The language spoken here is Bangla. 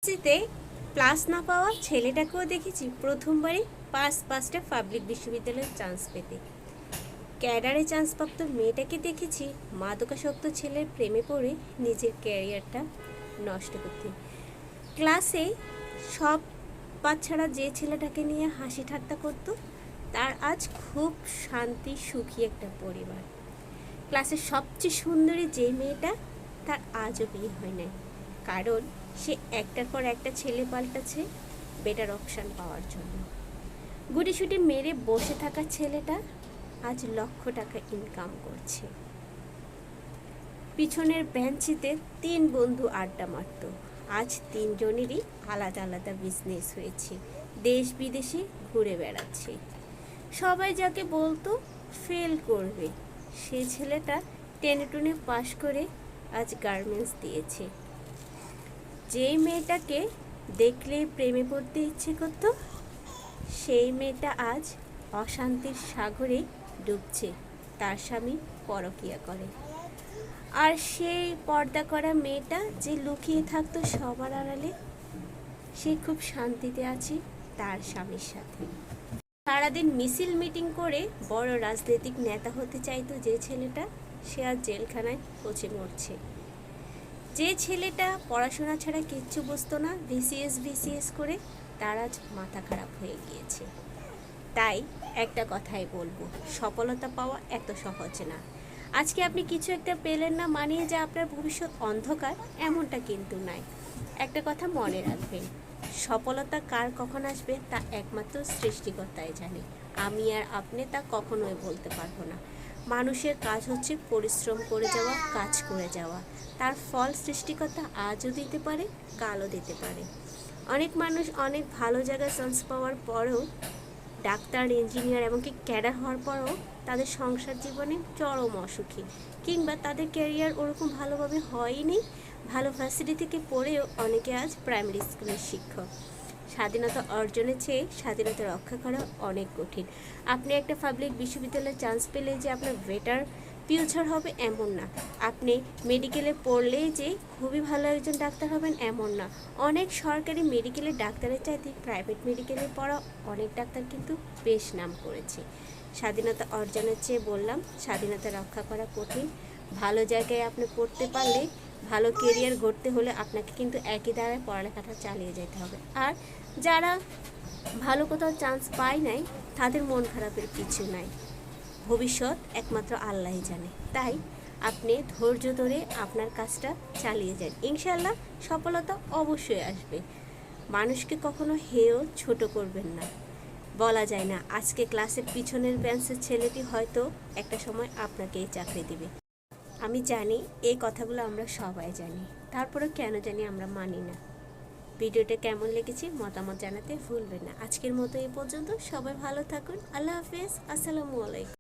জিতে প্লাস না পাওয়া ছেলেটাকেও দেখেছি প্রথমবারই পাঁচটা পাবলিক বিশ্ববিদ্যালয়ে চান্স পেতে। ক্যাডারে চান্সপ্রাপ্ত মেয়েটাকে দেখেছি মাদকাসক্ত ছেলের প্রেমে পড়ে নিজের ক্যারিয়ারটা নষ্ট করতে। ক্লাসে সব বাচ্চারা যে ছেলেটাকে নিয়ে হাসি ঠাট্টা করত, তার আজ খুব শান্তি সুখী একটা পরিবার। ক্লাসের সবচেয়ে সুন্দরী যে মেয়েটা, তার আজও বিয়ে হয় নাই, কারণ সে একটার পর একটা ছেলে পাল্টাছে বেটার অপশান পাওয়ার জন্য। গুটিসুটি মেরে বসে থাকা ছেলেটা আজ লক্ষ টাকা ইনকাম করছে। পিছনের বেঞ্চিতে 3 বন্ধু আড্ডা মারত, আজ 3 জনেরই আলাদা আলাদা বিজনেস হয়েছে, দেশ বিদেশে ঘুরে বেড়াচ্ছে। সবাই যাকে বলতো ফেল করবে, সে ছেলেটা টেনে টুনে পাশ করে আজ গার্মেন্টস দিয়েছে। যেই মেয়েটাকে দেখলে প্রেমে পড়তে ইচ্ছে করতো, সেই মেয়েটা আজ অশান্তির সাগরে ডুবছে, তার স্বামী পরকীয়া করে। আর সেই পর্দা করা মেয়েটা যে লুকিয়ে থাকতো সবার আড়ালে, সে খুব শান্তিতে আছে তার স্বামীর সাথে। সারাদিন মিছিল মিটিং করে বড় রাজনৈতিক নেতা হতে চাইতো যে ছেলেটা, সে আজ জেলখানায় পচে মরছে। যে ছেলেটা পড়াশোনা ছাড়া কিচ্ছু বুঝতো না, বিসিএস করে, তার আজ মাথা খারাপ হয়ে গিয়েছে। তাই একটা কথাই বলবো, সফলতা পাওয়া এত সহজ না। আজকে আপনি কিছু একটা পেলেন না মানিয়ে যে আপনার ভবিষ্যৎ অন্ধকার, এমনটা কিন্তু নাই। একটা কথা মনে রাখবেন, সফলতা কার কখন আসবে তা একমাত্র সৃষ্টিকর্তাই জানে। আমি আর আপনি তা কখনোই বলতে পারবো না। মানুষের কাজ হচ্ছে পরিশ্রম করে যাওয়া, কাজ করে যাওয়া। তার ফল সৃষ্টিকর্তা আজও দিতে পারে, কালও দিতে পারে। অনেক মানুষ অনেক ভালো জায়গায় চান্স পাওয়ার পরেও, ডাক্তার, ইঞ্জিনিয়ার এমনকি ক্যাডার হওয়ার পরেও তাদের সংসার জীবনে চরম অসুখী, কিংবা তাদের ক্যারিয়ার ওরকম ভালোভাবে হয়নি। ভালো ফ্যাসিলিটি থেকে পড়েও অনেকে আজ প্রাইমারি স্কুলের শিক্ষক। স্বাধীনতা অর্জনের চেয়ে স্বাধীনতা রক্ষা করা অনেক কঠিন। আপনি একটা পাবলিক বিশ্ববিদ্যালয়ে চান্স পেলে যে আপনার বেটার ফিউচার হবে এমন না। আপনি মেডিকেলে পড়লেই যে খুবই ভালো একজন ডাক্তার হবেন এমন না। অনেক সরকারি মেডিকেলের ডাক্তারের চাইতে প্রাইভেট মেডিকেলে পড়া অনেক ডাক্তার কিন্তু বেশ নাম করেছে। স্বাধীনতা অর্জনের চেয়ে বললাম, স্বাধীনতা রক্ষা করা কঠিন। ভালো জায়গায় আপনি পড়তে পারলে, ভালো কেরিয়ার গড়তে হলে আপনাকে কিন্তু একই ধারায় পড়ালেখাটা চালিয়ে যেতে হবে। আর যারা ভালো কোথাও চান্স পায় নাই, তাদের মন খারাপের কিছু নাই। ভবিষ্যৎ একমাত্র আল্লাহই জানে। তাই আপনি ধৈর্য ধরে আপনার কাজটা চালিয়ে যান, ইনশাআল্লাহ সফলতা অবশ্যই আসবে। মানুষকে কখনো হেয় ছোট করবেন না। বলা যায় না, আজকে ক্লাসের পিছনের বেঞ্চের ছেলেটি হয়তো একটা সময় আপনাকেই চাকরি দিবে। আমি জানি এই কথাগুলো আমরা সবাই জানি, তারপরে কেন জানি আমরা মানি না। ভিডিওটা কেমন লেগেছে মতামত জানাতে ভুলবেন না। আজকের মতো এই পর্যন্ত, সবাই ভালো থাকুন। আল্লাহ হাফেজ, আসসালামু আলাইকুম।